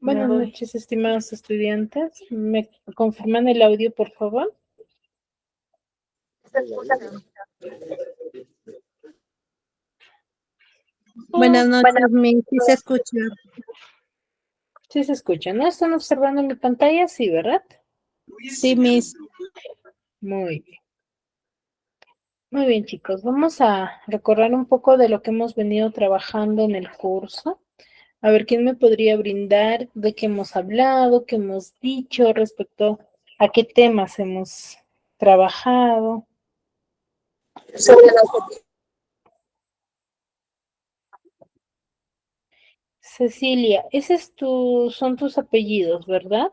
Buenas noches, estimados estudiantes. ¿Me confirman el audio, por favor? Buenas noches, Miss. ¿Sí se escucha? Sí se escucha, ¿no? ¿Están observando mi pantalla? Sí, ¿verdad? Sí, Miss. Muy bien. Muy bien, chicos. Vamos a recordar un poco de lo que hemos venido trabajando en el curso. A ver, ¿quién me podría brindar de qué hemos hablado, qué hemos dicho respecto a qué temas hemos trabajado? Cecilia, ese es son tus apellidos, ¿verdad?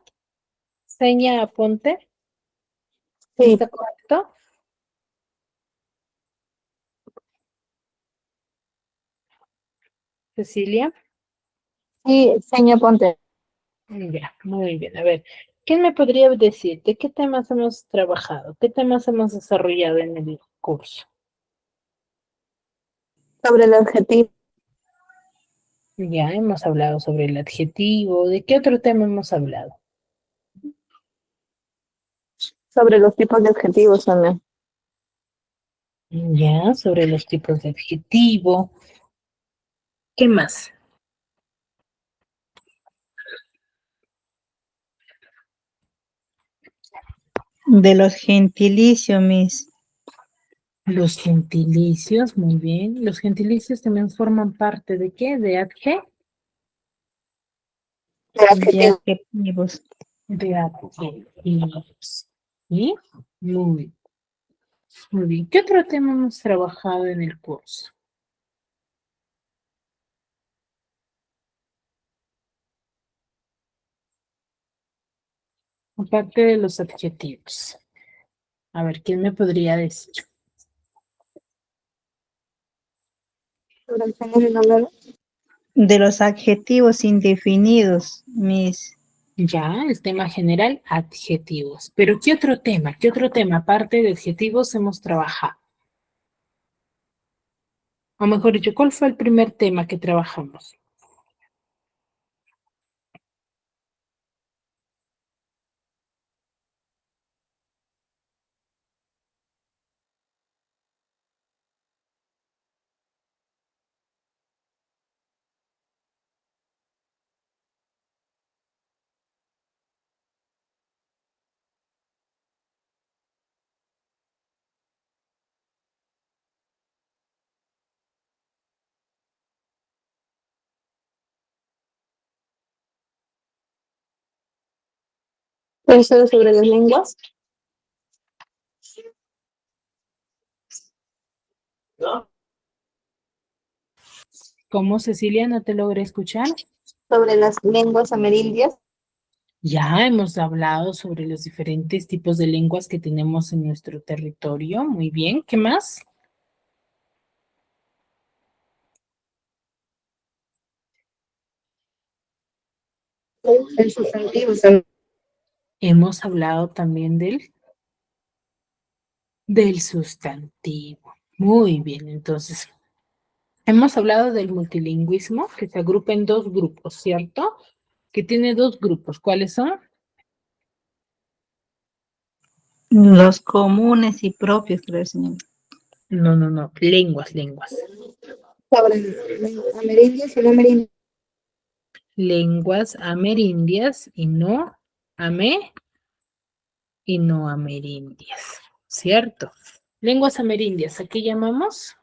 Seña Aponte, Sí, ¿está correcto? Cecilia. sí, señor Ponte. Ya, muy bien. A ver, ¿quién me podría decir de qué temas hemos trabajado? ¿Qué temas hemos desarrollado en el curso? Sobre el adjetivo, Ya hemos hablado sobre el adjetivo. ¿De qué otro tema hemos hablado? sobre los tipos de adjetivos también. Ya, sobre los tipos de adjetivo. ¿Qué más? De los gentilicios, Miss. Los gentilicios, muy bien. Los gentilicios también forman parte ¿de qué? ¿De adjetivo? De adjetivos. De adjetivos. ¿Sí? Muy, muy bien. ¿Qué otro tema hemos trabajado en el curso? Aparte de los adjetivos. A ver, ¿quién me podría decir? Sobre el género y número. De los adjetivos indefinidos, Miss. Ya, el tema general, adjetivos. Pero ¿qué otro tema? ¿Qué otro tema aparte de adjetivos hemos trabajado? O mejor dicho, ¿cuál fue el primer tema que trabajamos? Eso sobre las lenguas. ¿Cómo, Cecilia? ¿No te logré escuchar? Sobre las lenguas amerindias. Ya hemos hablado sobre los diferentes tipos de lenguas que tenemos en nuestro territorio. Muy bien. ¿Qué más? El sustantivo también. Hemos hablado también del sustantivo. Muy bien, entonces, hemos hablado del multilingüismo, que se agrupa en dos grupos, ¿cierto? Que tiene dos grupos. ¿Cuáles son? Los comunes y propios, creo, señor. No, no, no. Lenguas. Sobre amerindias y no amerindias. Lenguas amerindias y no amerindias, ¿cierto? Lenguas amerindias, ¿a qué llamamos?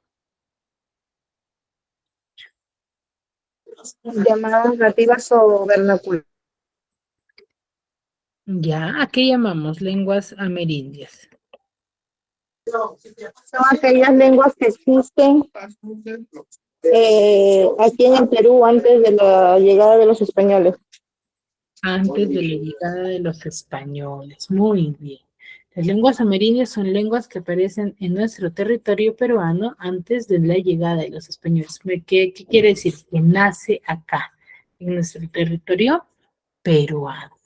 llamadas nativas o vernáculos. Ya, ¿a qué llamamos lenguas amerindias? Son aquellas lenguas que existen aquí en el Perú antes de la llegada de los españoles. Antes de la llegada de los españoles. Muy bien. Las lenguas amerindias son lenguas que aparecen en nuestro territorio peruano antes de la llegada de los españoles. ¿Qué quiere decir? Que nace acá, en nuestro territorio peruano,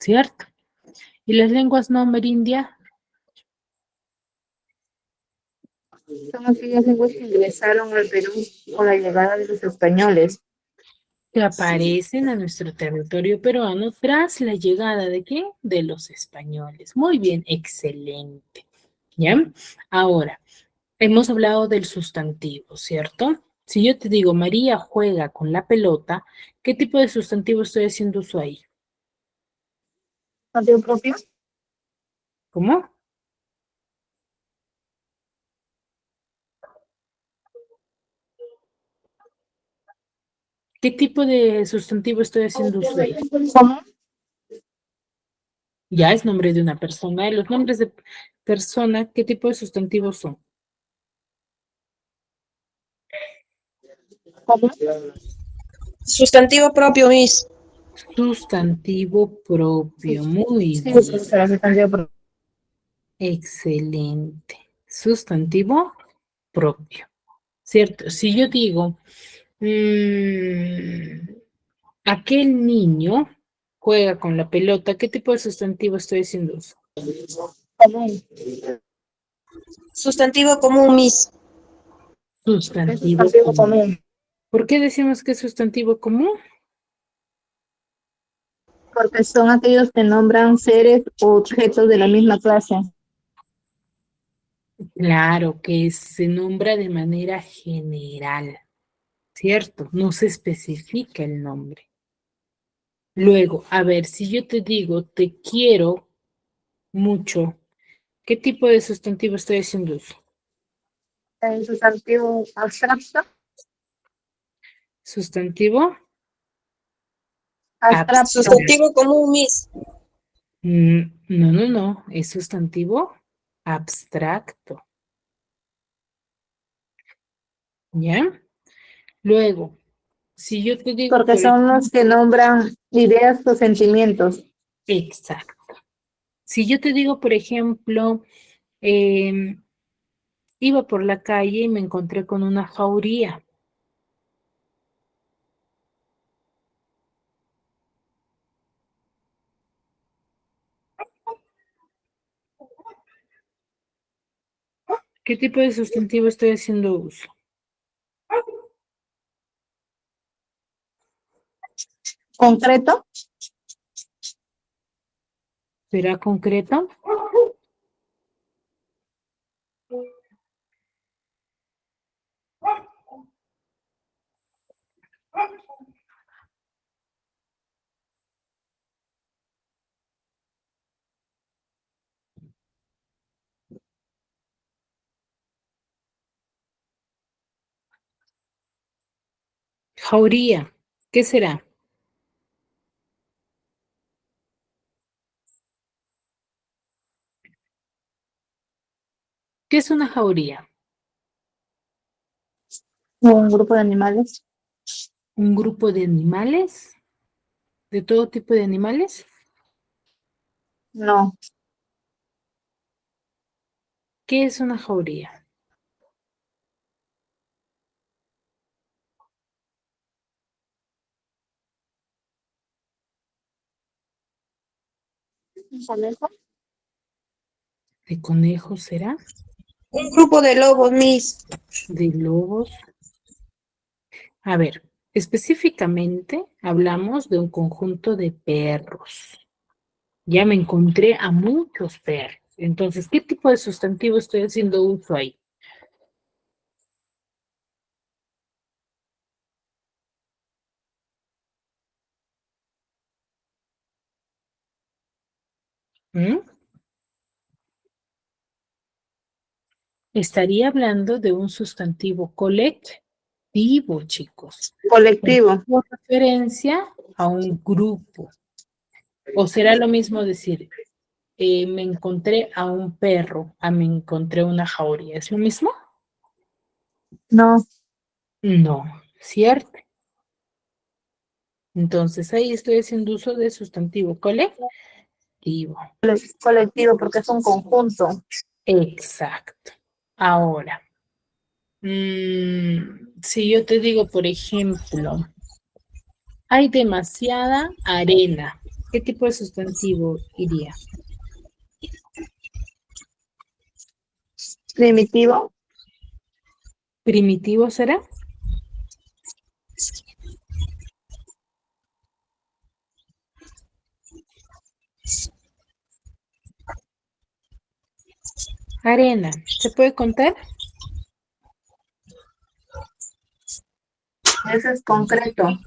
¿cierto? ¿Y las lenguas no amerindias? Son aquellas lenguas que ingresaron al Perú con la llegada de los españoles. Que aparecen a nuestro territorio peruano tras la llegada de ¿qué? De los españoles. Muy bien, excelente. ¿Ya? Ahora, hemos hablado del sustantivo, ¿cierto? Si yo te digo María juega con la pelota, ¿qué tipo de sustantivo estoy haciendo uso ahí? ¿Patio propio? ¿Cómo? ¿Qué tipo de sustantivo estoy haciendo uso ahí? ¿Cómo? Ya es nombre de una persona. ¿Y los nombres de persona, qué tipo de sustantivos son? ¿Cómo? Sustantivo propio, Miss. Sustantivo propio. Muy Sí, bien. será patio propio. Excelente. Sustantivo propio. ¿Cierto? Si yo digo, aquel niño juega con la pelota, ¿qué tipo de sustantivo estoy haciendo uso? ¿Cómo? Sustantivo común, Miss. Es Sustantivo sustantivo común. común, ¿Por qué decimos que es sustantivo común? porque son aquellos que nombran seres o objetos de la misma clase. Claro, que se nombra de manera general, ¿cierto? No se especifica el nombre. Luego, a ver, si yo te digo, te quiero mucho, ¿qué tipo de sustantivo estoy haciendo uso? El sustantivo abstracto, Sustantivo abstracto, abstracto. Sustantivo común, Miss. No, no, no, es sustantivo abstracto, ¿ya? Luego, si yo te digo, porque son los que nombran ideas o sentimientos. exacto. Si yo te digo, por ejemplo, em, iba por la calle y me encontré con una jauría. ¿Qué tipo de sustantivo estoy haciendo uso? Concreto, ¿Será concreto? Jauría, ¿qué será? ¿Qué es una jauría? un grupo de animales. ¿Un grupo de animales? ¿De todo tipo de animales? No, ¿Qué es una jauría? un conejo. ¿De conejos será? Un grupo de lobos, Miss. ¿De lobos? A ver, específicamente hablamos de un conjunto de perros. Ya me encontré a muchos perros. Entonces, ¿qué tipo de sustantivo estoy haciendo uso ahí? ¿Mm? Estaría hablando de un sustantivo colectivo. colectivo, chicos. Colectivo. Por referencia a un grupo. O será lo mismo decir, me encontré a un perro, a me encontré una jauría. ¿Es lo mismo? No. No, ¿cierto? Entonces ahí estoy haciendo uso de sustantivo colectivo. Colectivo, porque es un conjunto. Exacto. Ahora, si yo te digo, por ejemplo, hay demasiada arena, ¿qué tipo de sustantivo iría? Primitivo. ¿Primitivo será? Arena, ¿se puede contar? Ese es concreto.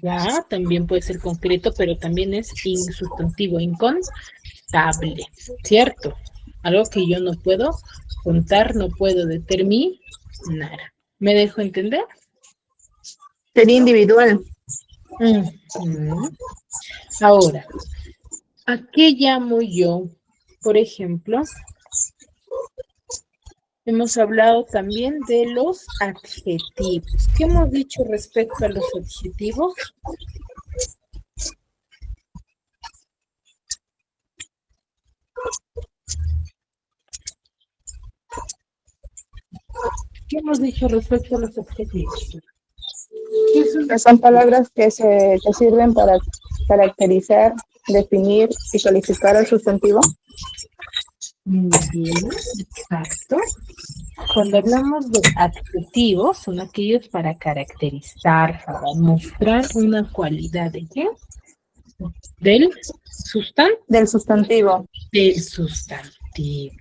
Ya, también puede ser concreto, pero también es insustantivo, incontable, ¿cierto? Algo que yo no puedo contar, no puedo determinar. ¿Me dejo entender? Sería individual. Ujú. Ahora, ¿a qué llamo yo? Por ejemplo, hemos hablado también de los adjetivos. ¿Qué hemos dicho respecto a los adjetivos? ¿Qué hemos dicho respecto a los adjetivos? Que son palabras que sirven para caracterizar, definir y calificar al sustantivo. Muy bien, exacto. Cuando hablamos de adjetivos, son aquellos para caracterizar, para mostrar una cualidad de qué? Del Del sustantivo. del sustantivo,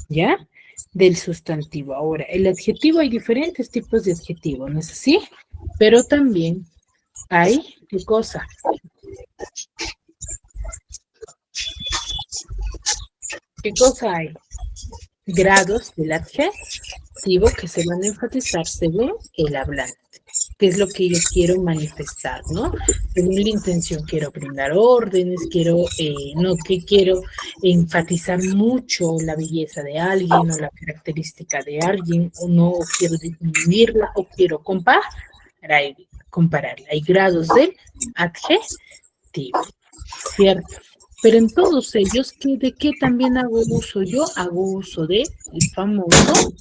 ¿ya? Del sustantivo. Ahora, el adjetivo, hay diferentes tipos de adjetivos, ¿no es así? Pero también hay, ¿qué cosa? ¿Qué cosa hay? Grados del adjetivo que se van a enfatizar según el hablante, que es lo que yo quiero manifestar, ¿no? Según la intención, quiero brindar órdenes, quiero enfatizar mucho la belleza de alguien o la característica de alguien, o no quiero disminuirla, o quiero compararla. Hay grados del adjetivo, ¿cierto? Pero en todos ellos, ¿de qué también hago uso? Yo hago uso de el famoso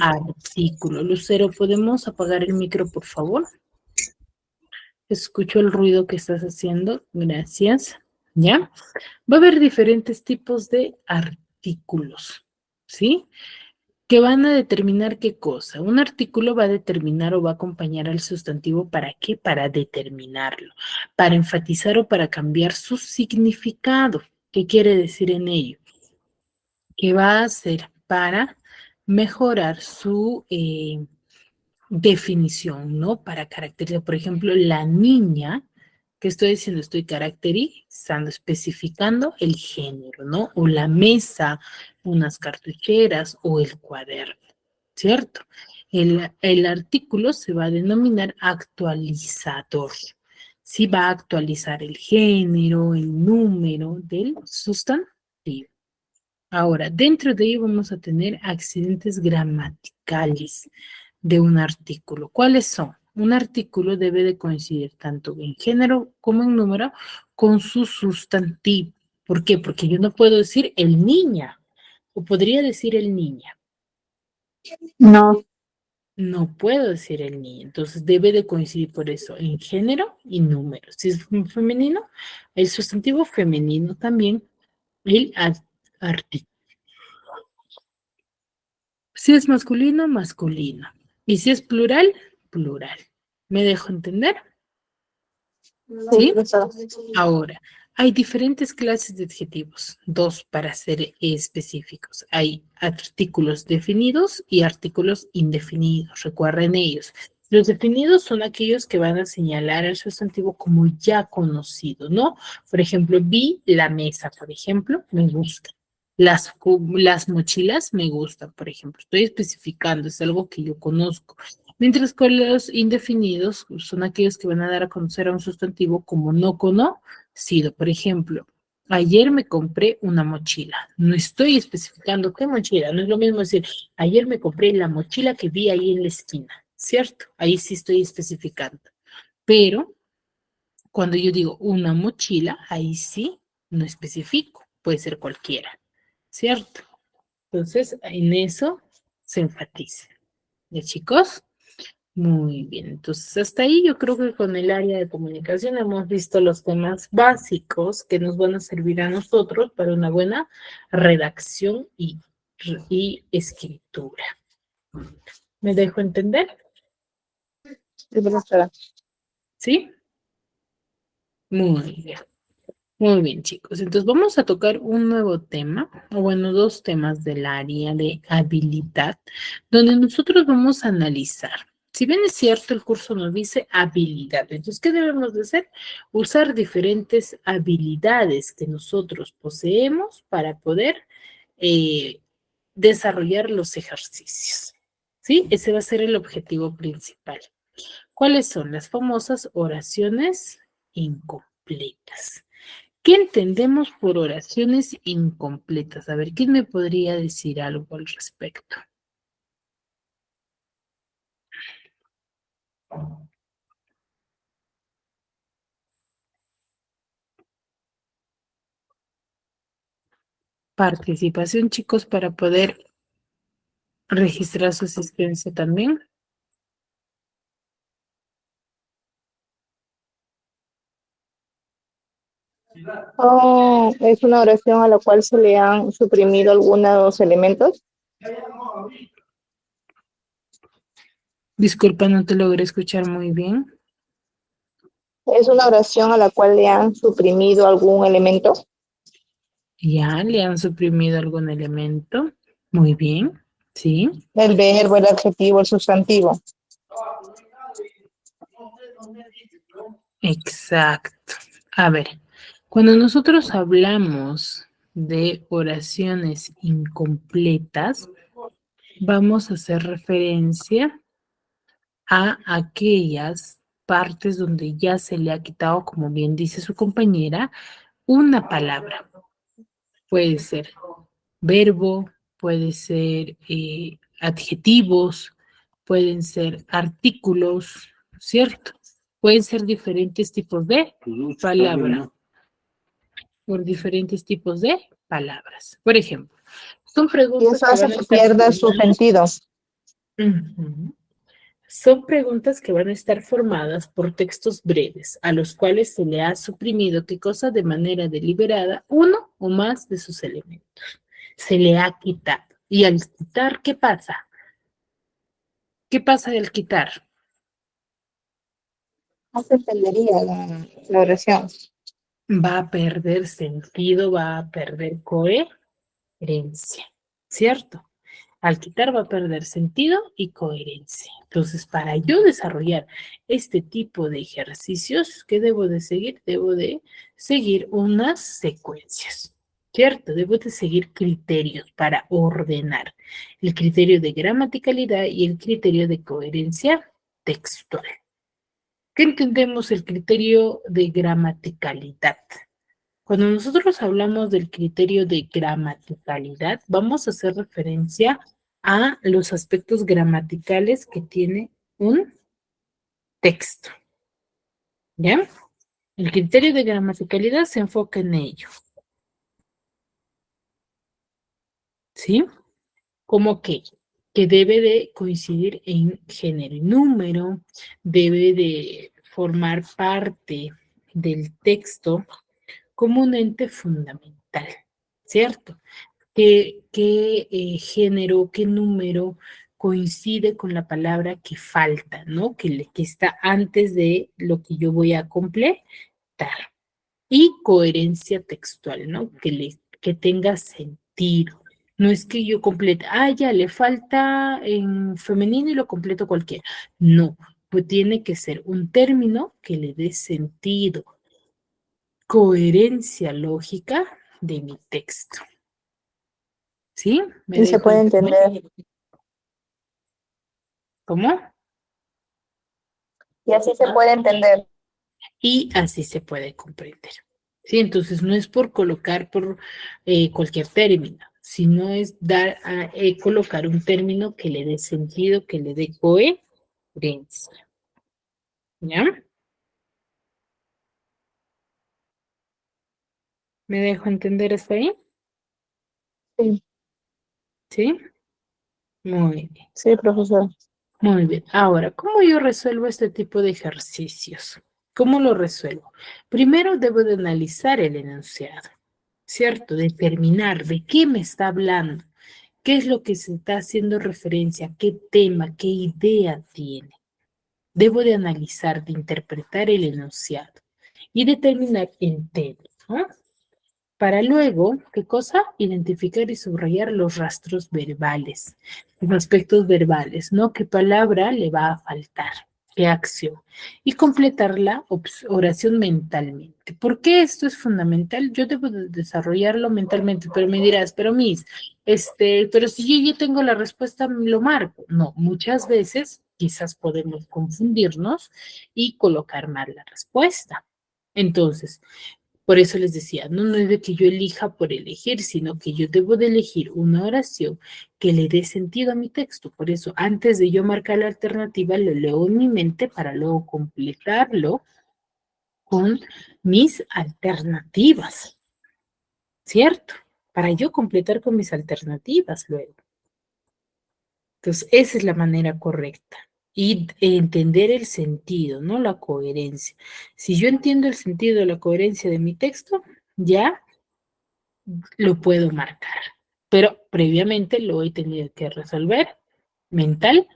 artículo. Lucero, ¿podemos apagar el micro, por favor? Escucho el ruido que estás haciendo. Gracias. ¿Ya? Va a haber diferentes tipos de artículos, ¿sí? Que van a determinar qué cosa. Un artículo va a determinar o va a acompañar al sustantivo. ¿Para qué? Para determinarlo, para enfatizar o para cambiar su significado. ¿Qué quiere decir en ello? Que va a ser para mejorar su definición, ¿no? Para caracterizar, por ejemplo, la niña, ¿qué estoy diciendo? Estoy caracterizando, especificando el género, ¿no? O la mesa, unas cartucheras o el cuaderno, ¿cierto? El artículo se va a denominar actualizador. Sí va a actualizar el género, el número del sustantivo. Ahora, dentro de ello vamos a tener accidentes gramaticales de un artículo. ¿Cuáles son? Un artículo debe de coincidir tanto en género como en número con su sustantivo. ¿Por qué? Porque yo no puedo decir el niña, o podría decir el niña. No. No puedo decir el niño, entonces debe de coincidir por eso en género y número. Si es femenino, el sustantivo femenino también, el artículo. Si es masculino, masculino. Y si es plural, plural. ¿Me dejo entender? ¿Sí? Ahora, hay diferentes clases de adjetivos, dos para ser específicos. Hay artículos definidos y artículos indefinidos. Recuerden ellos. Los definidos son aquellos que van a señalar al sustantivo como ya conocido, ¿no? Por ejemplo, vi la mesa, por ejemplo, me gusta. Las mochilas me gustan, por ejemplo. Estoy especificando, es algo que yo conozco. Mientras que los indefinidos son aquellos que van a dar a conocer a un sustantivo como no conocido. Por ejemplo, ayer me compré una mochila. No estoy especificando qué mochila. No es lo mismo decir, ayer me compré la mochila que vi ahí en la esquina, ¿cierto? Ahí sí estoy especificando. Pero cuando yo digo una mochila, ahí sí no especifico. Puede ser cualquiera, ¿cierto? Entonces, en eso se enfatiza. ¿Ya, chicos? Muy bien, entonces hasta ahí yo creo que con el área de comunicación hemos visto los temas básicos que nos van a servir a nosotros para una buena redacción y escritura. ¿Me dejo entender? Sí, profesora. ¿Sí? Muy bien. Muy bien, chicos. Entonces vamos a tocar un nuevo tema, o bueno, dos temas del área de habilidad, donde nosotros vamos a analizar. Si bien es cierto, el curso nos dice habilidad. Entonces, ¿qué debemos de hacer? Usar diferentes habilidades que nosotros poseemos para poder eh, desarrollar los ejercicios. ¿Sí? Ese va a ser el objetivo principal. ¿Cuáles son las famosas oraciones incompletas? ¿Qué entendemos por oraciones incompletas? A ver, ¿quién me podría decir algo al respecto? Participación, chicos, para poder registrar su asistencia también. Oh, es una oración a la cual se le han suprimido algunos elementos. Disculpa, no te logré escuchar muy bien. Es una oración a la cual le han suprimido algún elemento. Ya, le han suprimido algún elemento. Muy bien, sí. El verbo, el adjetivo, el sustantivo. Exacto. A ver, cuando nosotros hablamos de oraciones incompletas, vamos a hacer referencia a aquellas partes donde ya se le ha quitado, como bien dice su compañera, una palabra. Puede ser verbo, puede ser adjetivos, pueden ser artículos, ¿cierto? Pueden ser diferentes tipos de palabra, por diferentes tipos de palabras. Por ejemplo, son Y preguntas eso que hace van a que estar... pierda su sentido. Ujú. Son preguntas que van a estar formadas por textos breves, a los cuales se le ha suprimido qué cosa de manera deliberada uno o más de sus elementos. Se le ha quitado. Y al quitar, ¿qué pasa? ¿Qué pasa al quitar? No se entendería la oración. Va a perder sentido, va a perder coherencia, ¿cierto? Al quitar va a perder sentido y coherencia. Entonces, para yo desarrollar este tipo de ejercicios, ¿qué debo de seguir? Debo de seguir unas secuencias, ¿cierto? Debo de seguir criterios para ordenar. El criterio de gramaticalidad y el criterio de coherencia textual. ¿Qué entendemos el criterio de gramaticalidad? Cuando nosotros hablamos del criterio de gramaticalidad, vamos a hacer referencia a los aspectos gramaticales que tiene un texto, ¿ya? El criterio de gramaticalidad se enfoca en ello, ¿sí? Como que debe de coincidir en género y número, debe de formar parte del texto como un ente fundamental, ¿cierto? ¿Qué género, qué número coincide con la palabra que falta, ¿no? Que está antes de lo que yo voy a completar. Y coherencia textual, ¿no? Que tenga sentido. No es que yo complete, ya le falta en femenino y lo completo cualquiera. No, pues tiene que ser un término que le dé sentido, coherencia lógica de mi texto. ¿Sí? ¿Me Y se dejo puede entender? entender. ¿Cómo? Y así se puede entender. Y así se puede comprender. Sí, entonces no es por colocar por cualquier término, sino es dar a colocar un término que le dé sentido, que le dé coherencia. ¿Ya? ¿Me dejo entender hasta ahí? Sí, ¿Sí? Muy bien. sí, profesor. Muy bien. Ahora, ¿cómo yo resuelvo este tipo de ejercicios? ¿Cómo lo resuelvo? Primero debo de analizar el enunciado, ¿cierto? Determinar de qué me está hablando, qué es lo que se está haciendo referencia, qué tema, qué idea tiene. Debo de analizar, de interpretar el enunciado y determinar el tema, ¿no? Para luego, ¿qué cosa? Identificar y subrayar los rastros verbales, los aspectos verbales, ¿no? ¿Qué palabra le va a faltar? ¿Qué acción? Y completar la oración mentalmente. ¿Por qué esto es fundamental? Yo debo de desarrollarlo mentalmente, pero me dirás, pero Miss, pero si yo ya tengo la respuesta, lo marco. No, muchas veces quizás podemos confundirnos y colocar mal la respuesta. Entonces, por eso les decía, no, no es de que yo elija por elegir, sino que yo debo de elegir una oración que le dé sentido a mi texto. Por eso, antes de yo marcar la alternativa, lo leo en mi mente para luego completarlo con mis alternativas, ¿cierto? Para yo completar con mis alternativas luego. Entonces, esa es la manera correcta. Y entender el sentido, ¿no? La coherencia. Si yo entiendo el sentido, la coherencia de mi texto, ya lo puedo marcar, pero previamente lo he tenido que resolver mentalmente.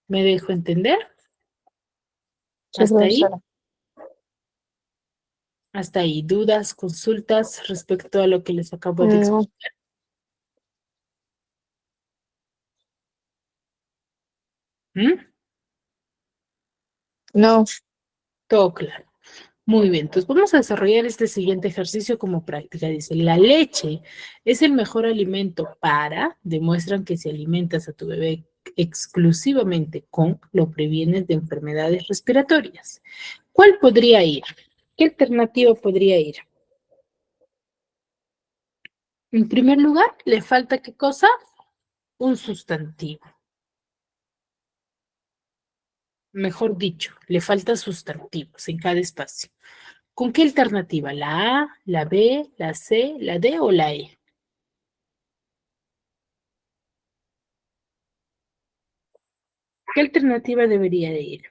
¿Me dejo entender? Sí, Hasta ahí, profesora. hasta ahí. ¿Dudas, consultas respecto a lo que les acabo de No, explicar? ¿Mm? no, Todo claro. Muy bien, entonces vamos a desarrollar este siguiente ejercicio como práctica. Dice, la leche es el mejor alimento para, demuestran que si alimentas a tu bebé exclusivamente con, lo previenes de enfermedades respiratorias. ¿Cuál podría ir? ¿Qué alternativa podría ir? En primer lugar, le falta ¿qué cosa? Un sustantivo. Mejor dicho, le falta sustantivos en cada espacio. ¿Con qué alternativa? ¿La A, la B, la C, la D o la E? ¿Qué alternativa debería de ir?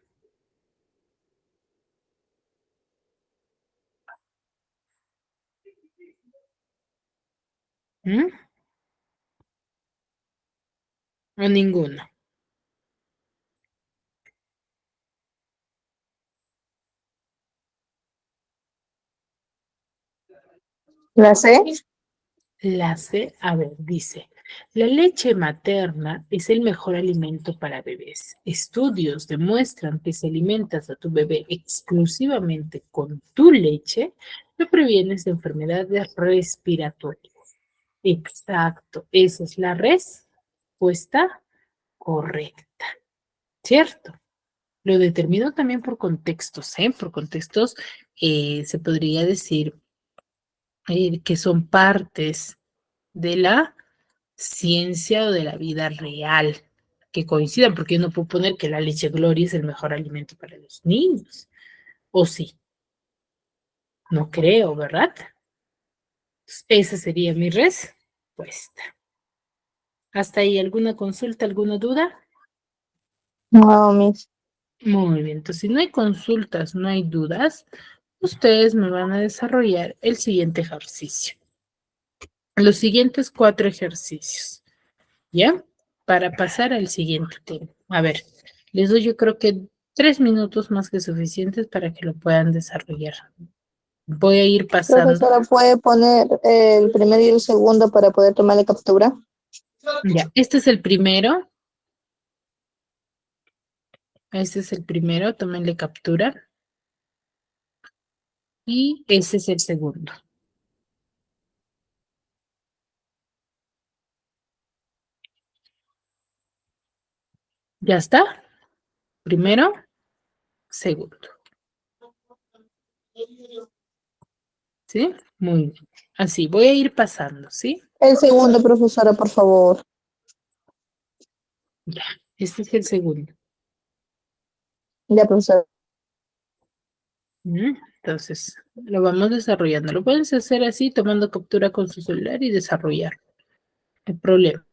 ¿Mm? O ninguna. la sé. La C, a ver, dice, la leche materna es el mejor alimento para bebés. Estudios demuestran que si alimentas a tu bebé exclusivamente con tu leche, lo previenes de enfermedades respiratorias. Exacto, esa es la respuesta correcta, ¿cierto? Lo determino también por contextos, ¿eh? Por contextos se podría decir que son partes de la ciencia o de la vida real, que coincidan, porque yo no puedo poner que la leche Gloria es el mejor alimento para los niños, o sí, no creo, ¿verdad? Entonces, esa sería mi respuesta. ¿Hasta ahí alguna consulta, alguna duda? No, Miss. Muy bien, entonces si no hay consultas, no hay dudas, ustedes me van a desarrollar el siguiente ejercicio. Los siguientes 4 ejercicios, ¿ya? Para pasar al siguiente tema. A ver, les doy yo creo que 3 minutos más que suficientes para que lo puedan desarrollar. Voy a ir pasando. Profesora, ¿puede poner el primero y el segundo para poder tomarle captura? Ya, este es el primero. Este es el primero, tómenle captura. Y este es el segundo. ¿Ya está? Primero, segundo. ¿Sí? Muy bien. Así, voy a ir pasando, ¿sí? El segundo, profesora, por favor. Ya, este es el segundo. Ya, profesora. Entonces, lo vamos desarrollando. Lo puedes hacer así, tomando captura con su celular y desarrollar. El problema.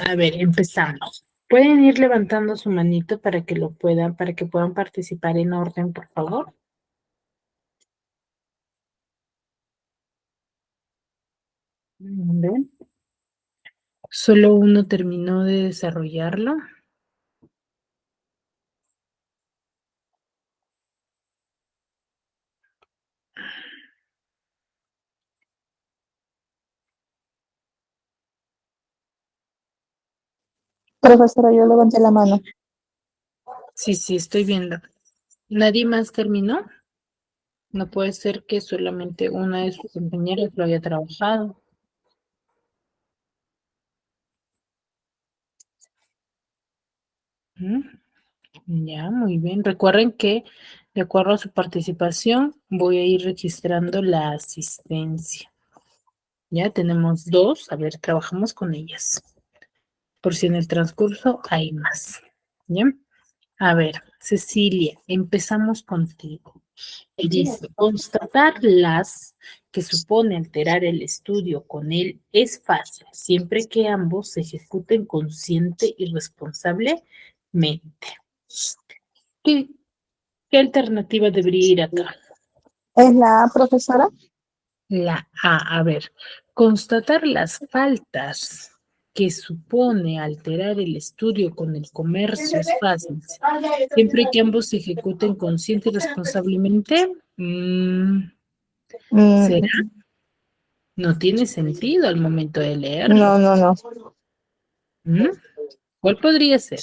A ver, empezamos. ¿Pueden ir levantando su manito para que puedan participar en orden, por favor? Bien. Solo uno terminó de desarrollarlo. Profesora, yo levanté la mano. Sí, sí, estoy viendo. ¿Nadie más terminó? No puede ser que solamente una de sus compañeras lo haya trabajado. ¿Mm? Ya, muy bien. Recuerden que de acuerdo a su participación voy a ir registrando la asistencia. Ya tenemos 2, a ver, trabajamos con ellas. Por si en el transcurso hay más. ¿Ya? A ver, Cecilia, empezamos contigo. Dice, constatar las que supone alterar el estudio con él es fácil, siempre que ambos se ejecuten consciente y responsablemente. ¿Qué, qué alternativa debería ir acá? ¿Es la A, profesora? La A ver, constatar las faltas que supone alterar el estudio con el comercio es fácil, siempre que ambos se ejecuten consciente y responsablemente. ¿Será? Mm, No tiene sentido al momento de leerlo. no, no, no. ¿Mm? ¿Cuál podría ser?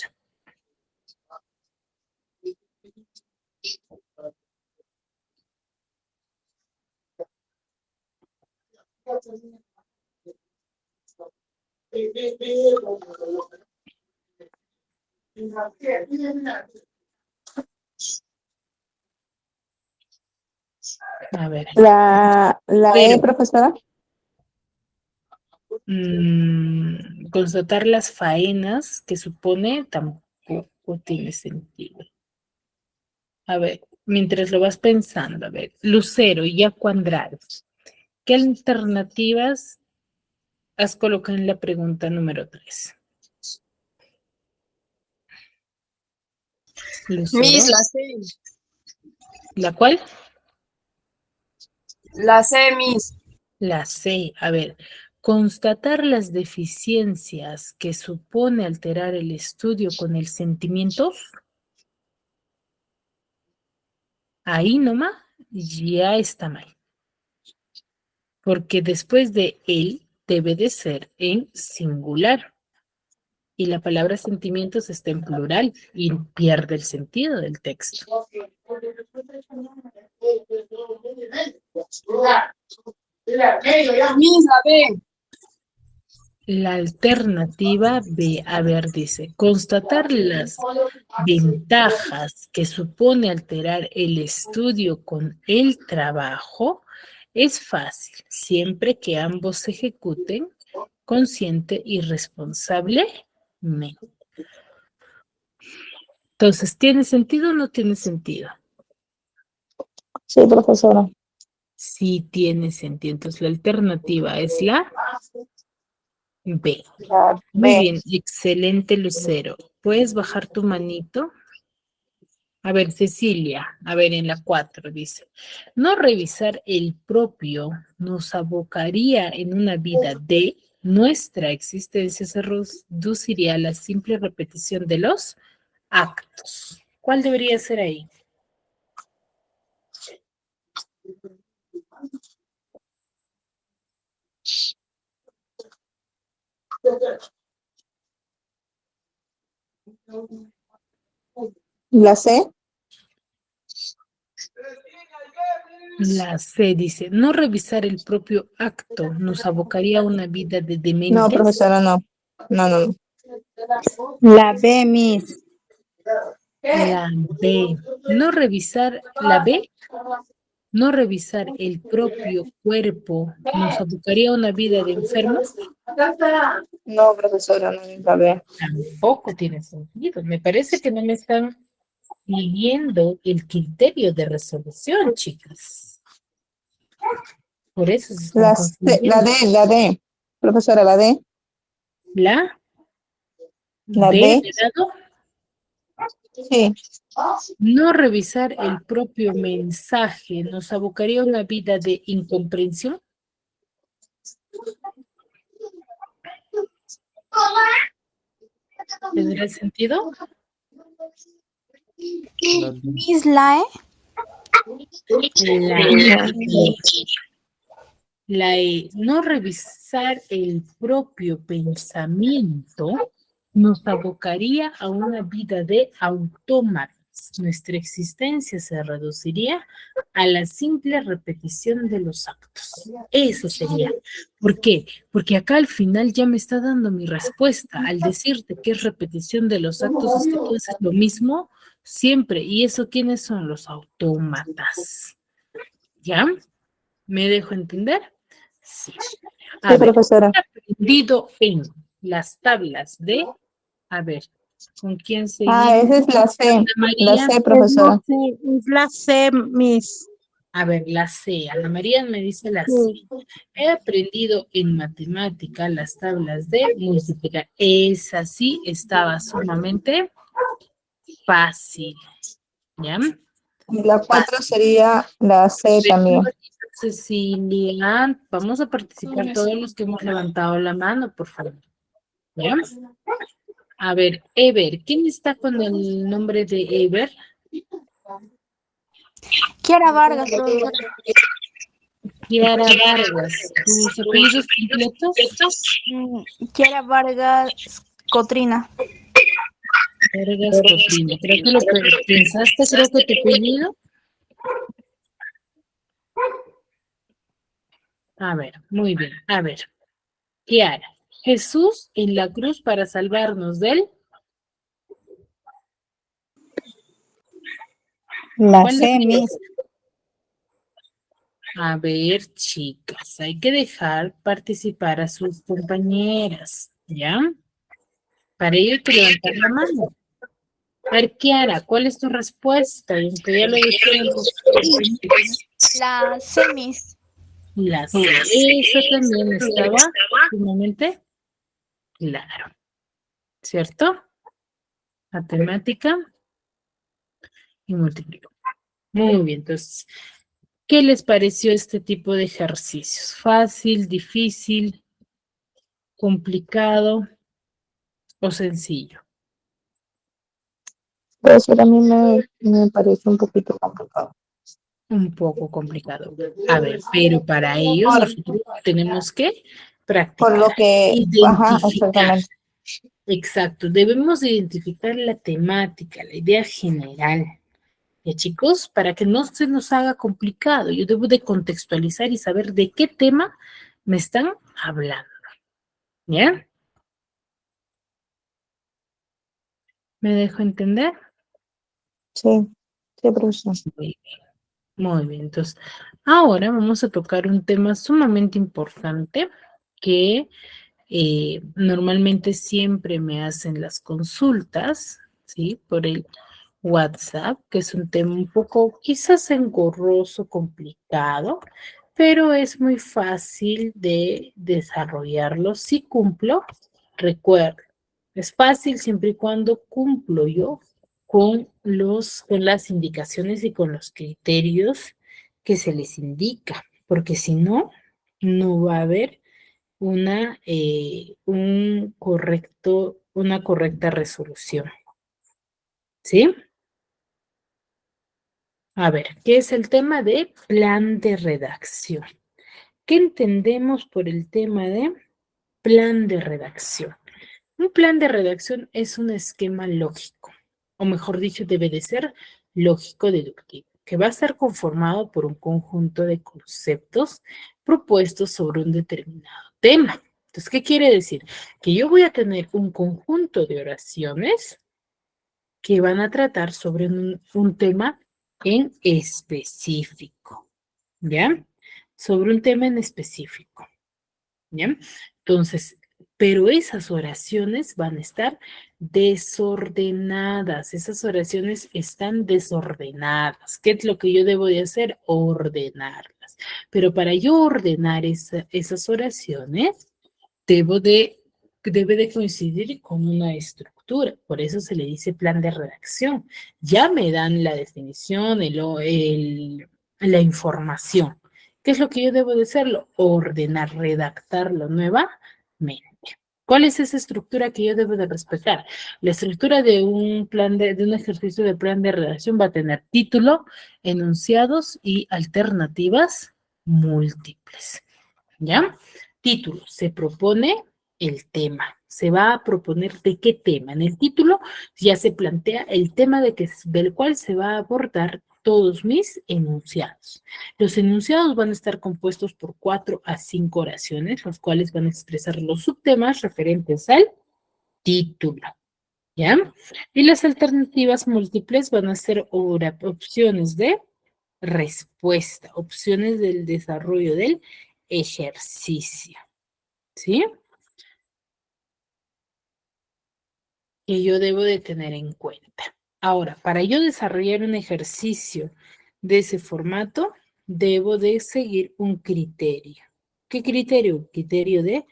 A ver. La E, Pero profesora. constatar las faenas que supone tampoco tiene sentido. A ver, mientras lo vas pensando, a ver, Lucero y Yaco Andrade, ¿qué alternativas has colocado en la pregunta número 3? Lucero, Miss, la C. ¿la cual? La C, Miss. La C, a ver, constatar las deficiencias que supone alterar el estudio con el sentimientos, ahí nomás ya está mal, porque después de él debe de ser en singular y la palabra sentimientos está en plural y pierde el sentido del texto. Miss, la B. La alternativa B, a ver, dice, constatar las ventajas que supone alterar el estudio con el trabajo es fácil, siempre que ambos se ejecuten consciente y responsablemente. Entonces, ¿tiene sentido o no tiene sentido? Sí, profesora. Sí tiene sentido. Entonces, la alternativa es la B. La Muy B. bien, excelente, Lucero. ¿Puedes bajar tu manito? A ver, Cecilia, a ver, en la 4 dice, no revisar el propio nos abocaría en una vida de nuestra existencia, se reduciría a la simple repetición de los actos. ¿Cuál debería ser ahí? La C. La C dice, no revisar el propio acto nos abocaría a una vida de No, dementes. profesora, no. No, no, no. La B, Miss. La B, no revisar, la B, no revisar el propio cuerpo nos abocaría a una vida de enfermos. No, profesora, no es la B. Tampoco tiene sentido. Me parece que no me están siguiendo el criterio de resolución, chicas. Por eso se están La confundiendo. D, la D. Profesora, la D. La La D D. de dado, Sí. no revisar el propio mensaje nos abocaría a una vida de incomprensión. ¿Tendrá sentido? Miss, la E. La E, no revisar el propio pensamiento nos abocaría a una vida de autómatas. Nuestra existencia se reduciría a la simple repetición de los actos. Eso sería. ¿Por qué? Porque acá al final ya me está dando mi respuesta. Al decirte que es repetición de los actos, es que tú haces lo mismo siempre. ¿Y eso quiénes son? Los autómatas. ¿Ya? ¿Me dejo entender? Sí. A Sí, ver, profesora. aprendido en las tablas de, a ver, ¿con quién Ah, seguimos? esa es la C. Ana La María. C, profesora. No sé, es la C, Miss. A ver, la C. Ana María me dice la C. Sí. He aprendido en matemática las tablas de multiplicar. Esa sí estaba sumamente fácil. ¿Ya? Y la 4 sería la C también. Cecilia, vamos a participar todos los que hemos levantado la mano, por favor. ¿Ya? A ver, Ever, ¿quién está con el nombre de Ever? Kiara Vargas, profesora. Kiara Vargas. ¿Tus apellidos completos? Kiara Vargas Cotrina. Vargas Cotrina. Creo que lo pensaste, creo que tu apellido. A ver, muy bien. A ver, Kiara. Jesús en la cruz para salvarnos del... La ¿Cuál C, es? Miss. A ver, chicas, hay que dejar participar a sus compañeras, ¿ya? Para ello hay que levantar la mano. A ver, Kiara, ¿cuál es tu respuesta? Y aunque ya lo dijeron tus compañeros. La C, Miss. La C, eso también estaba sumamente claro, ¿cierto? Matemática y multiplicación. Muy bien, entonces, ¿qué les pareció este tipo de ejercicios? ¿Fácil, difícil, complicado o sencillo? Profesora, a mí me parece un poquito complicado. Un poco complicado. A ver, pero para ello nosotros tenemos que Por lo practicar, que, ajá, identificar. exactamente. Exacto, debemos identificar la temática, la idea general. ¿Ya, chicos? Para que no se nos haga complicado. Yo debo de contextualizar y saber de qué tema me están hablando. ¿Ya? ¿Me dejo entender? Sí, sí, profesora. Muy bien. Muy bien. Entonces, ahora vamos a tocar un tema sumamente importante que normalmente siempre me hacen las consultas, ¿sí? Por el WhatsApp, que es un tema un poco quizás engorroso, complicado, pero es muy fácil de desarrollarlo. Si cumplo, recuerdo, es fácil siempre y cuando cumplo yo con las indicaciones y con los criterios que se les indica, porque si no, no va a haber una correcta resolución. ¿Sí? A ver, ¿qué es el tema de plan de redacción? ¿Qué entendemos por el tema de plan de redacción? Un plan de redacción es un esquema lógico, o mejor dicho, debe de ser lógico-deductivo, que va a estar conformado por un conjunto de conceptos propuestos sobre un determinado tema. Entonces, ¿qué quiere decir? Que yo voy a tener un conjunto de oraciones que van a tratar sobre un tema en específico, ¿ya? Sobre un tema en específico, ¿ya? Entonces, pero esas oraciones van a estar desordenadas, esas oraciones están desordenadas. ¿Qué es lo que yo debo de hacer? Ordenarlas. Pero para yo ordenar esas oraciones, debe de coincidir con una estructura, por eso se le dice plan de redacción. Ya me dan la definición, la información. ¿Qué es lo que yo debo de hacerlo? Ordenar, redactarlo nuevamente. ¿Cuál es esa estructura que yo debo de respetar? La estructura de de un ejercicio de plan de redacción va a tener título, enunciados y alternativas múltiples. ¿Ya? Título, se propone el tema. Se va a proponer de qué tema. En el título ya se plantea el tema del cual se va a abordar todos mis enunciados. Los enunciados van a estar compuestos por 4 a 5 oraciones, las cuales van a expresar los subtemas referentes al título. ¿Ya? Y las alternativas múltiples van a ser opciones de respuesta, opciones del desarrollo del ejercicio. ¿Sí? Que yo debo de tener en cuenta. Ahora, para yo desarrollar un ejercicio de ese formato, debo de seguir un criterio. ¿Qué criterio? Un criterio de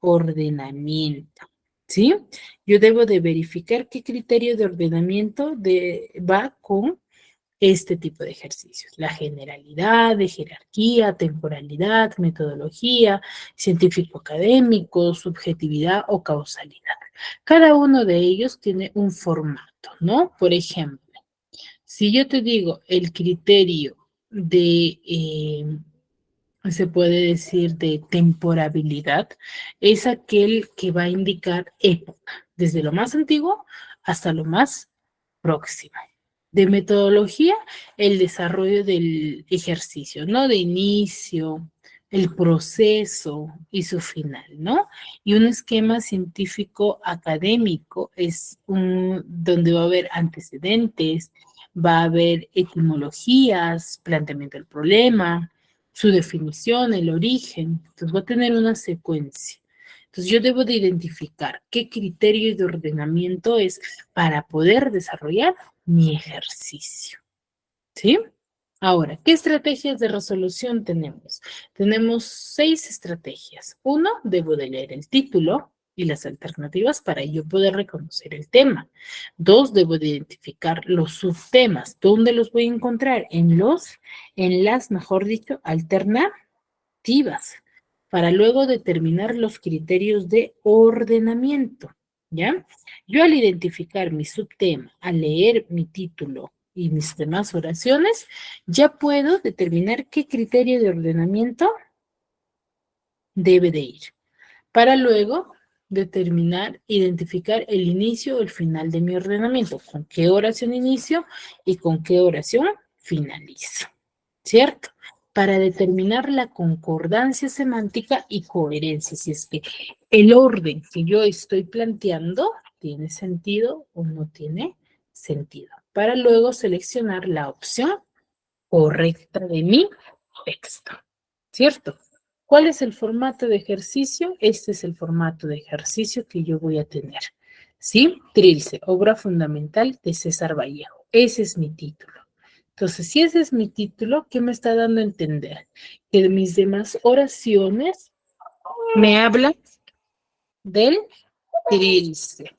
ordenamiento. ¿Sí? Yo debo de verificar qué criterio de ordenamiento va con este tipo de ejercicios. La generalidad, de jerarquía, temporalidad, metodología, científico-académico, subjetividad o causalidad. Cada uno de ellos tiene un formato, ¿no? Por ejemplo, si yo te digo el criterio se puede decir de temporabilidad, es aquel que va a indicar época, desde lo más antiguo hasta lo más próximo. De metodología, el desarrollo del ejercicio, ¿no? De inicio, el proceso y su final, ¿no? Y un esquema científico académico es donde va a haber antecedentes, va a haber etimologías, planteamiento del problema, su definición, el origen. Entonces va a tener una secuencia. Entonces yo debo de identificar qué criterio de ordenamiento es para poder desarrollar mi ejercicio. ¿Sí? Ahora, ¿qué estrategias de resolución tenemos? Tenemos 6 estrategias. Uno, debo de leer el título y las alternativas para yo poder reconocer el tema. 2, debo de identificar los subtemas. ¿Dónde los voy a encontrar? En las, mejor dicho, alternativas, para luego determinar los criterios de ordenamiento. ¿Ya? Yo al identificar mi subtema, al leer mi título y mis demás oraciones, ya puedo determinar qué criterio de ordenamiento debe de ir, para luego determinar, identificar el inicio o el final de mi ordenamiento, con qué oración inicio y con qué oración finalizo, ¿cierto? Para determinar la concordancia semántica y coherencia, si es que el orden que yo estoy planteando tiene sentido o no tiene sentido, para luego seleccionar la opción correcta de mi texto, ¿cierto? ¿Cuál es el formato de ejercicio? Este es el formato de ejercicio que yo voy a tener, ¿sí? Trilce, obra fundamental de César Vallejo. Ese es mi título. Entonces, si ese es mi título, ¿qué me está dando a entender? Que mis demás oraciones me hablan del trilce.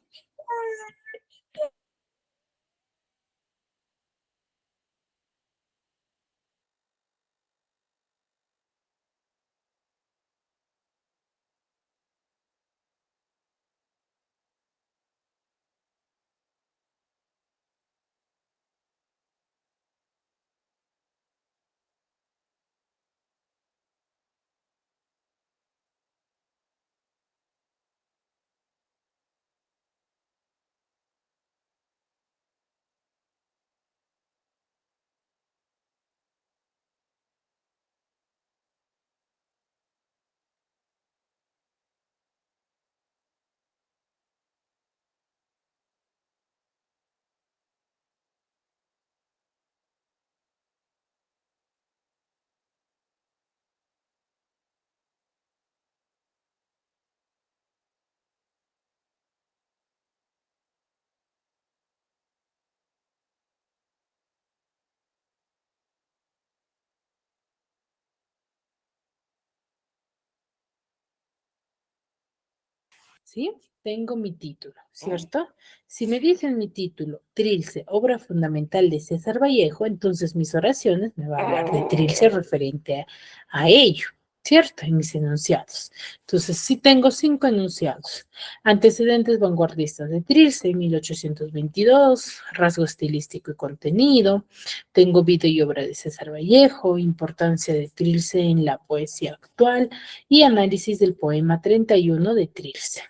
¿Sí? Tengo mi título, ¿cierto? Si me dicen mi título, Trilce, obra fundamental de César Vallejo, entonces mis oraciones me van a hablar de Trilce referente a ello, ¿cierto? En mis enunciados. Entonces, sí tengo 5 enunciados. Antecedentes vanguardistas de Trilce, 1822, rasgo estilístico y contenido. Tengo vida y obra de César Vallejo, importancia de Trilce en la poesía actual y análisis del poema 31 de Trilce.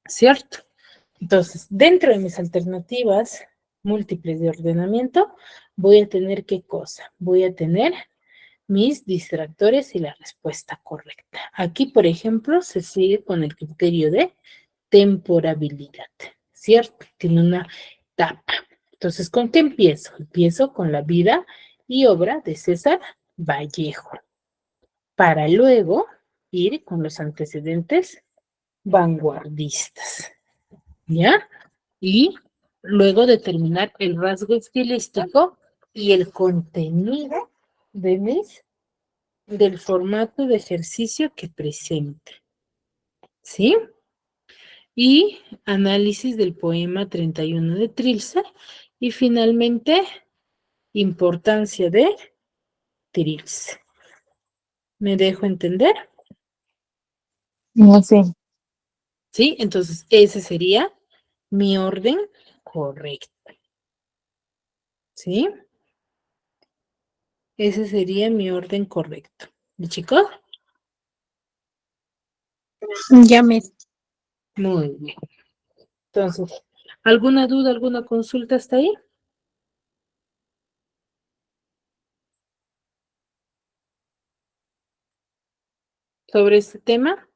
¿cierto? Entonces, dentro de mis alternativas múltiples de ordenamiento, voy a tener ¿qué cosa? Voy a tener mis distractores y la respuesta correcta. Aquí, por ejemplo, se sigue con el criterio de temporabilidad, ¿cierto? Tiene una etapa. Entonces, ¿con qué empiezo? Empiezo con la vida y obra de César Vallejo, para luego ir con los antecedentes vanguardistas, ¿ya? Y luego determinar el rasgo estilístico y el contenido de del formato de ejercicio que presente, ¿sí? Y análisis del poema 31 de Trilce y finalmente importancia de Trilce. ¿Me dejo entender? No, sí. ¿Sí? Entonces, ese sería mi orden correcto. ¿Sí? Ese sería mi orden correcto. ¿Y chicos? Ya, Miss. Muy bien. Entonces, ¿alguna duda, alguna consulta hasta ahí? ¿Sobre este tema?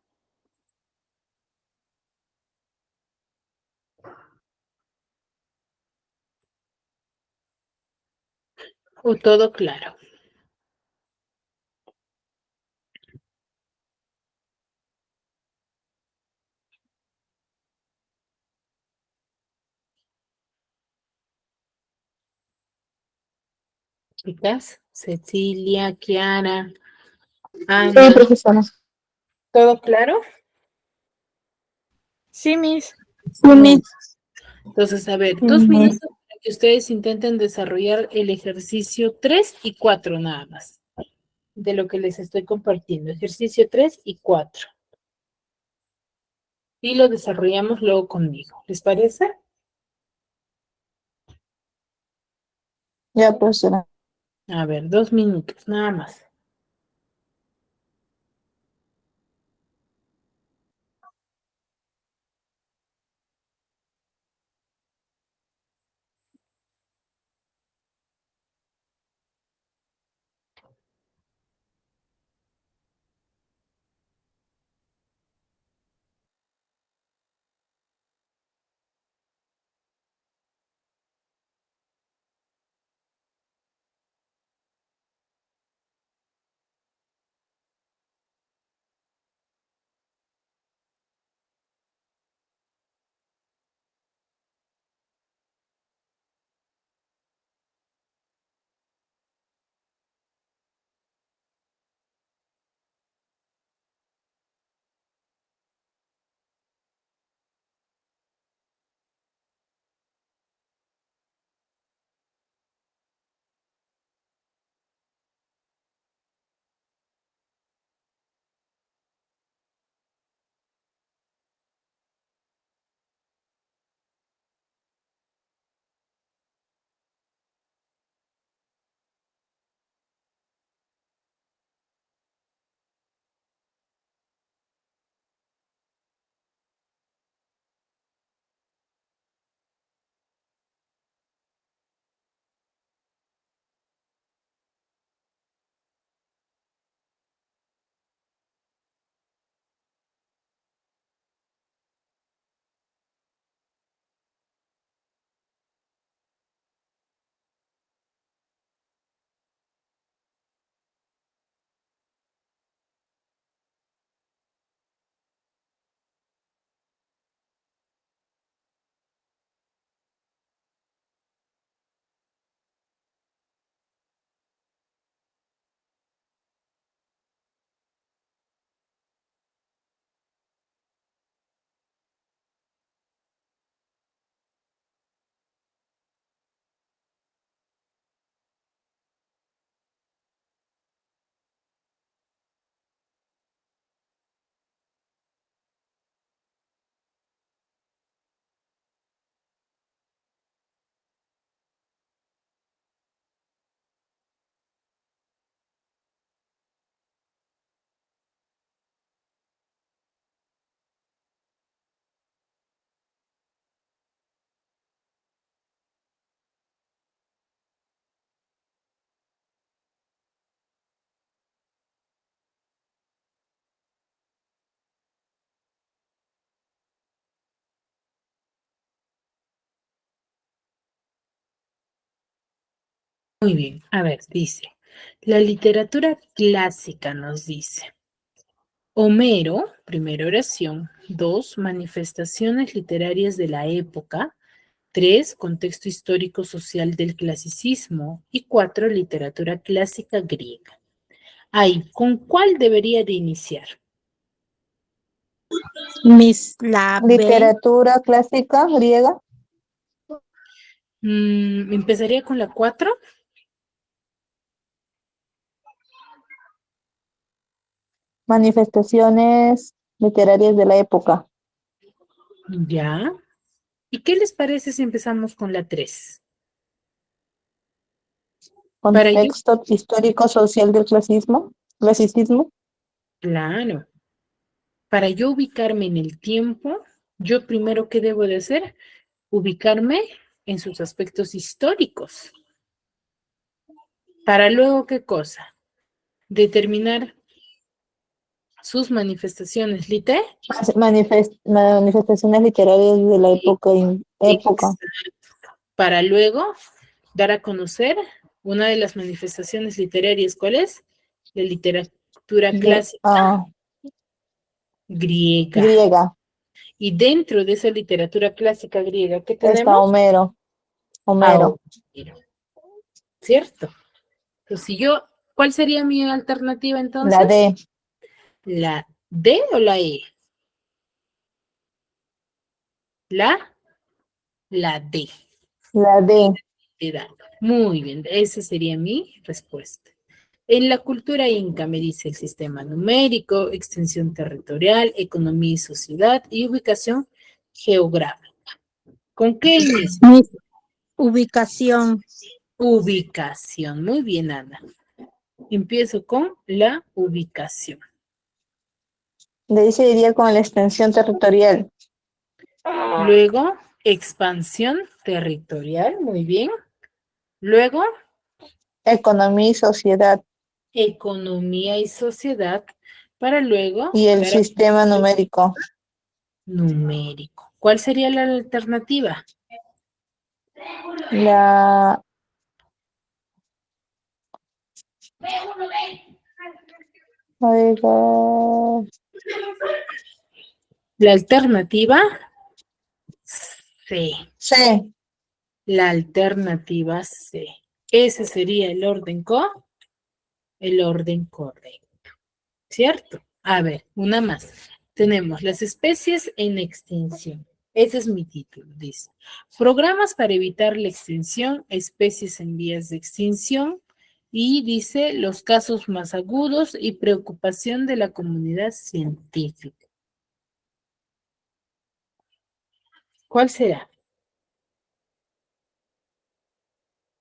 ¿O todo claro? Chicas, Cecilia, Kiara, Sí, Ana, profesora. ¿todo claro? Sí, Miss. Sí, Muy. Miss. Entonces, a ver, Sí, 2 minutos Miss. para que ustedes intenten desarrollar el ejercicio 3 y 4 nada más, de lo que les estoy compartiendo. Ejercicio 3 y 4. Y lo desarrollamos luego conmigo. ¿Les parece? Ya, profesora. A ver, 2 minutos, nada más. Muy bien, a ver, dice, la literatura clásica nos dice, Homero, primera oración, 2, manifestaciones literarias de la época, 3, contexto histórico social del clasicismo y 4, literatura clásica griega. Ahí, ¿con cuál debería de iniciar? Miss, la B. Literatura clásica griega, Empezaría con la 4. manifestaciones literarias de la época, Ya. ¿Y qué les parece si empezamos con la 3? Para yo, contexto histórico social del clasicismo, claro, para yo ubicarme en el tiempo, yo primero, ¿qué debo de hacer? Ubicarme en sus aspectos históricos. Para luego, ¿qué cosa? Determinar sus manifestaciones manifestaciones literarias de la época. Para luego dar a conocer una de las manifestaciones literarias, ¿cuál es? La literatura clásica griega. Griega. Y dentro de esa literatura clásica griega, ¿qué Está tenemos? Homero. A Homero. Homero. ¿Cierto? Entonces, si yo, ¿cuál sería mi alternativa entonces? La D. ¿La D o la E? La D. La D. Muy bien, esa sería mi respuesta. En la cultura inca me dice el sistema numérico, extensión territorial, economía y sociedad y ubicación geográfica. ¿Con qué inicio? Miss, ubicación. Ubicación. Muy bien, Ana. Empiezo con la ubicación. De ahí se iría con la extensión territorial. Luego, expansión territorial. Muy bien. Luego, Economía y sociedad. economía y sociedad. Para luego, Y el dar sistema numérico. numérico. ¿Cuál sería la alternativa? La oiga, La alternativa C. C. La alternativa C. Ese sería el orden correcto. ¿Cierto? A ver, una más. Tenemos las especies en extinción. Ese es mi título, dice. Programas para evitar la extinción, especies en vías de extinción, y dice los casos más agudos y preocupación de la comunidad científica. ¿Cuál será?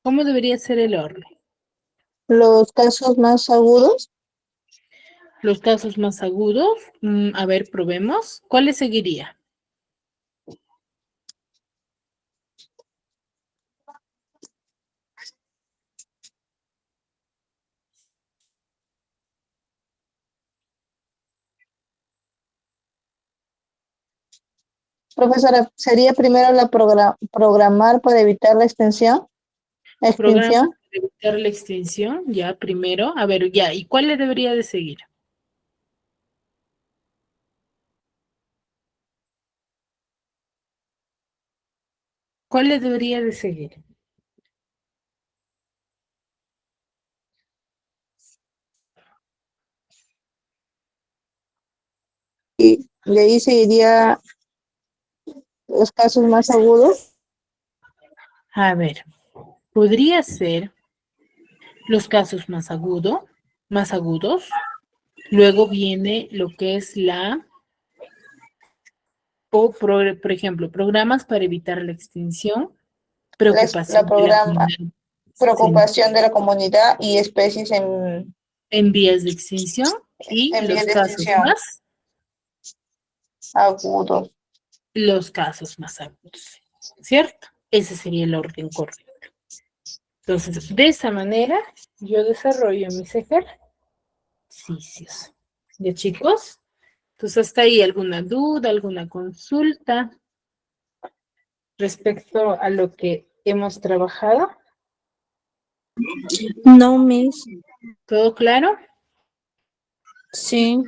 ¿Cómo debería ser el orden? Los casos más agudos. Los casos más agudos, a ver, probemos. ¿Cuál le seguiría? Profesora, ¿sería primero la programar para evitar la Programa extinción? para evitar la extinción, ya primero. A ver, ya, ¿y cuál le debería de seguir? ¿Cuál le debería de seguir? Y de ahí seguiría los casos más agudos. A ver, podría ser los casos más agudos. Luego viene lo que es por ejemplo, programas para evitar la extinción, La preocupación de la programa, comunidad preocupación de la comunidad y especies en vías de extinción y en vías de extinción agudos. los casos más agudos, ¿cierto? Ese sería el orden correcto. Entonces, de esa manera, yo desarrollo mis ejercicios. ¿Ya, chicos? Entonces, ¿hasta ahí alguna duda, alguna consulta respecto a lo que hemos trabajado? No, Miss. ¿Todo claro? Sí.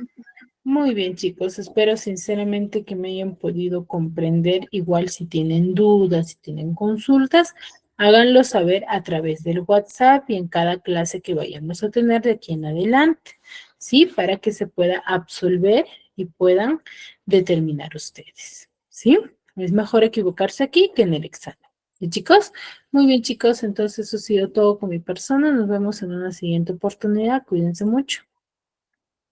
Muy bien, chicos. Espero sinceramente que me hayan podido comprender. Igual si tienen dudas, si tienen consultas, háganlo saber a través del WhatsApp y en cada clase que vayamos a tener de aquí en adelante, ¿sí? Para que se pueda absolver y puedan determinar ustedes, ¿sí? Es mejor equivocarse aquí que en el examen. ¿Y chicos? Muy bien, chicos. Entonces eso ha sido todo con mi persona. Nos vemos en una siguiente oportunidad. Cuídense mucho.